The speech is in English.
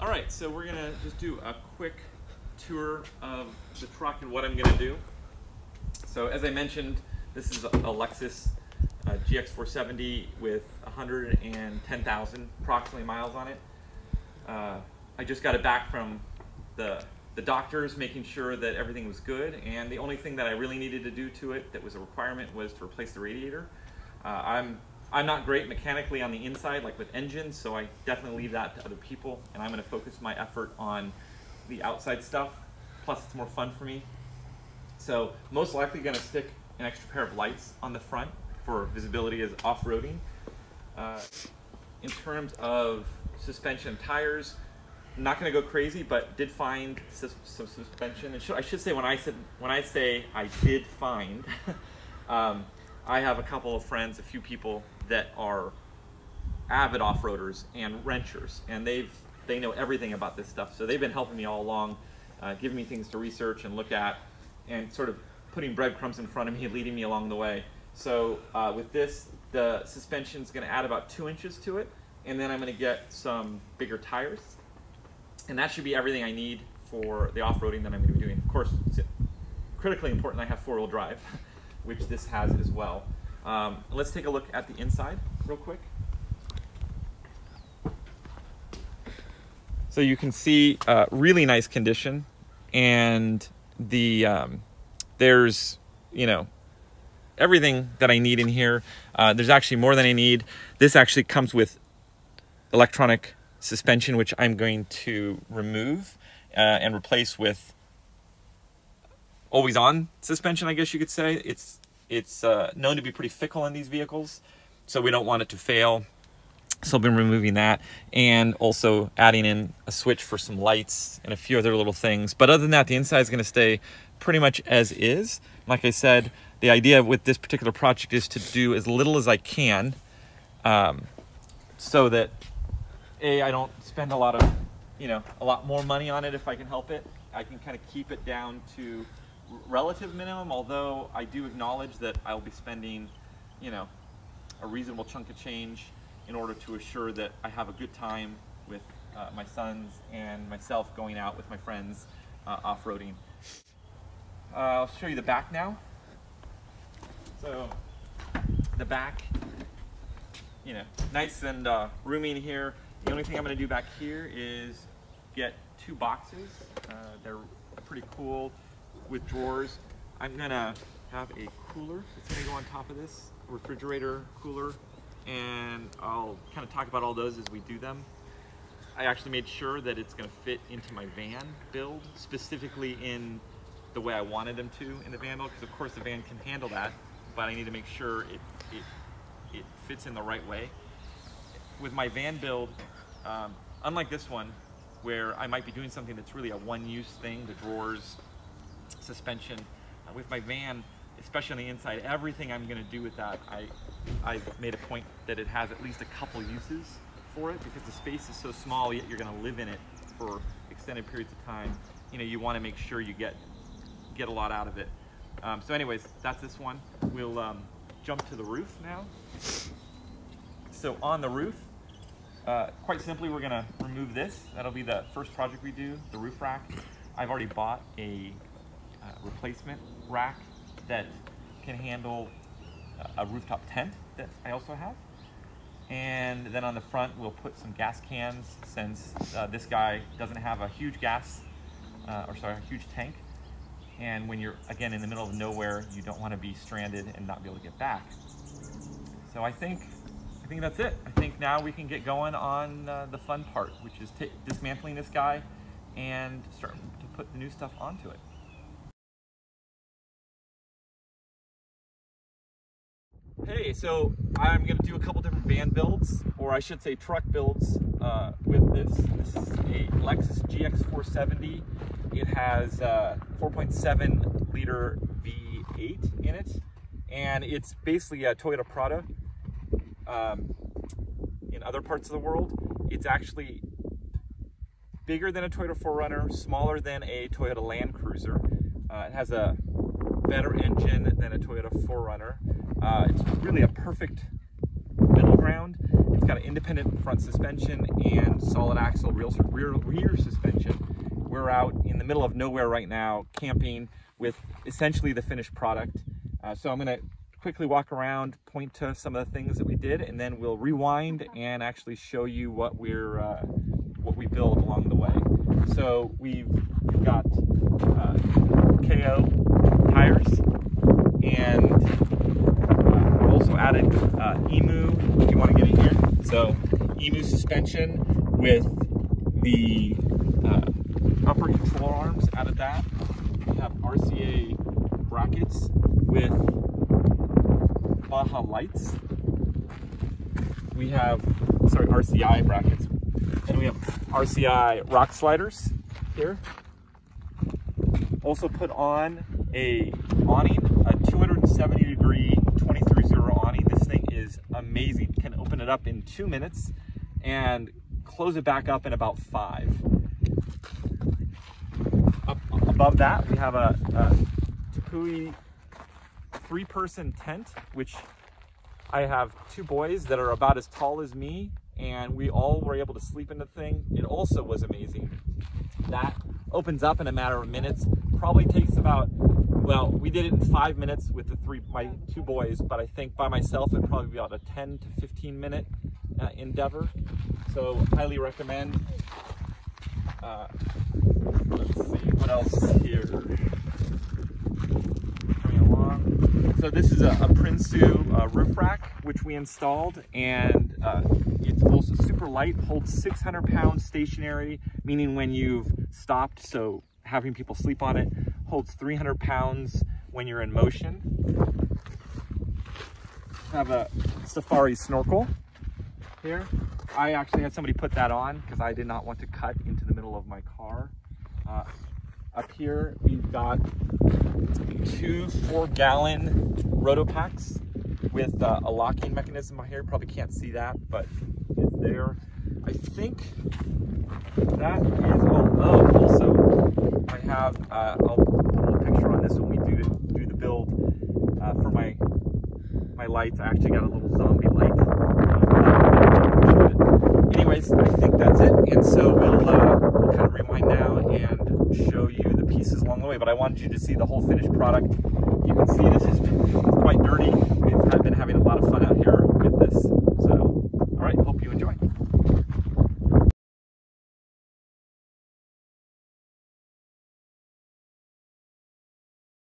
All right, so we're gonna just do a quick tour of the truck and what I'm gonna do. So as I mentioned, this is a Lexus GX470 with 110,000 approximately miles on it. I just got it back from the doctors, making sure that everything was good, and the only thing that I really needed to do to it that was a requirement was to replace the radiator. I'm not great mechanically on the inside, like with engines, so I definitely leave that to other people, and I'm going to focus my effort on the outside stuff. Plus, it's more fun for me. So, most likely going to stick an extra pair of lights on the front for visibility as off-roading. In terms of suspension and tires, I'm not going to go crazy, but did find some suspension. And I should say when I say I did find, I have a couple of friends, a few people that are avid off-roaders and wrenchers, and they know everything about this stuff. So they've been helping me all along, giving me things to research and look at, and sort of putting breadcrumbs in front of me, leading me along the way. So with this, the suspension is going to add about 2 inches to it, and then I'm going to get some bigger tires, and that should be everything I need for the off-roading that I'm going to be doing. Of course, it's critically important I have four-wheel drive, which this has as well. Let's take a look at the inside real quick. So you can see really nice condition, and there's, you know, everything that I need in here. There's actually more than I need. This actually comes with electronic suspension, which I'm going to remove and replace with always-on suspension, I guess you could say. It's known to be pretty fickle in these vehicles, so we don't want it to fail. So I've been removing that, and also adding in a switch for some lights and a few other little things. But other than that, the inside is going to stay pretty much as is. Like I said, the idea with this particular project is to do as little as I can, so that I don't spend a lot more money on it if I can help it. I can kind of keep it down to relative minimum, although I do acknowledge that I'll be spending, you know, a reasonable chunk of change in order to assure that I have a good time with my sons and myself going out with my friends off-roading. I'll show you the back now. So the back, you know, nice and roomy in here. The only thing I'm going to do back here is get 2 boxes. They're pretty cool with drawers. I'm going to have a cooler that's going to go on top of this, refrigerator cooler, and I'll kind of talk about all those as we do them. I actually made sure that it's going to fit into my van build, specifically in the way I wanted them to in the van build, because of course the van can handle that, but I need to make sure it fits in the right way. With my van build, unlike this one, where I might be doing something that's really a one-use thing, the drawers, suspension, with my van, especially on the inside, everything I'm going to do with that, I've made a point that it has at least a couple uses for it, because the space is so small, yet you're going to live in it for extended periods of time. You know, you want to make sure you get a lot out of it. So anyways, that's this one. We'll jump to the roof now. So on the roof, quite simply, we're going to remove this. That'll be the first project we do, the roof rack. I've already bought a replacement rack that can handle a rooftop tent that I also have. And then on the front, we'll put some gas cans, since this guy doesn't have a huge a huge tank. And when you're, again, in the middle of nowhere, you don't want to be stranded and not be able to get back. So I think that's it. I think now we can get going on the fun part, which is dismantling this guy and starting to put the new stuff onto it. Hey, so I'm going to do a couple different van builds, or I should say truck builds, with this. This is a Lexus GX470. It has 4.7 liter V8 in it, and it's basically a Toyota Prado. In other parts of the world, it's actually bigger than a Toyota 4Runner, smaller than a Toyota Land Cruiser. It has a better engine than a Toyota 4Runner. It's really a perfect middle ground. It's got an independent independent front suspension and solid axle rear suspension. We're out in the middle of nowhere right now, camping with essentially the finished product. So I'm gonna quickly walk around, point to some of the things that we did, and then we'll rewind and actually show you what we build along the way. So we've got KO tires, and also added EMU, if you want to get in here. So EMU suspension with the upper control arms, added that. We have RCA brackets with Baja lights. We have, sorry, RCI brackets. And we have RCI rock sliders here. Also put on a awning, a 270-degree 23/0 awning. This thing is amazing. You can open it up in 2 minutes and close it back up in about 5. Up above that, we have a Tepui 3-person tent, which I have 2 boys that are about as tall as me, and we all were able to sleep in the thing. It also was amazing. That opens up in a matter of minutes. Probably takes about, well, we did it in 5 minutes with my 2 boys, but I think by myself it'd probably be about a 10 to 15 minute endeavor. So highly recommend. Let's see what else here. Coming along. So this is a Prinsu roof rack which we installed, and it's also super light, holds 600 pounds stationary, meaning when you've stopped, so having people sleep on it, holds 300 pounds when you're in motion. Have a safari snorkel here. I actually had somebody put that on because I did not want to cut into the middle of my car. Up here, we've got 2 4-gallon roto packs with a locking mechanism on here. You probably can't see that, but it's there. I think that is, also I have, I'll put a picture on this when we do the build for my lights. I actually got a little zombie light. Anyways, I think that's it, and so we'll kind of rewind now and show you the pieces along the way, but I wanted you to see the whole finished product. You can see this is quite dirty. We've been having a lot of fun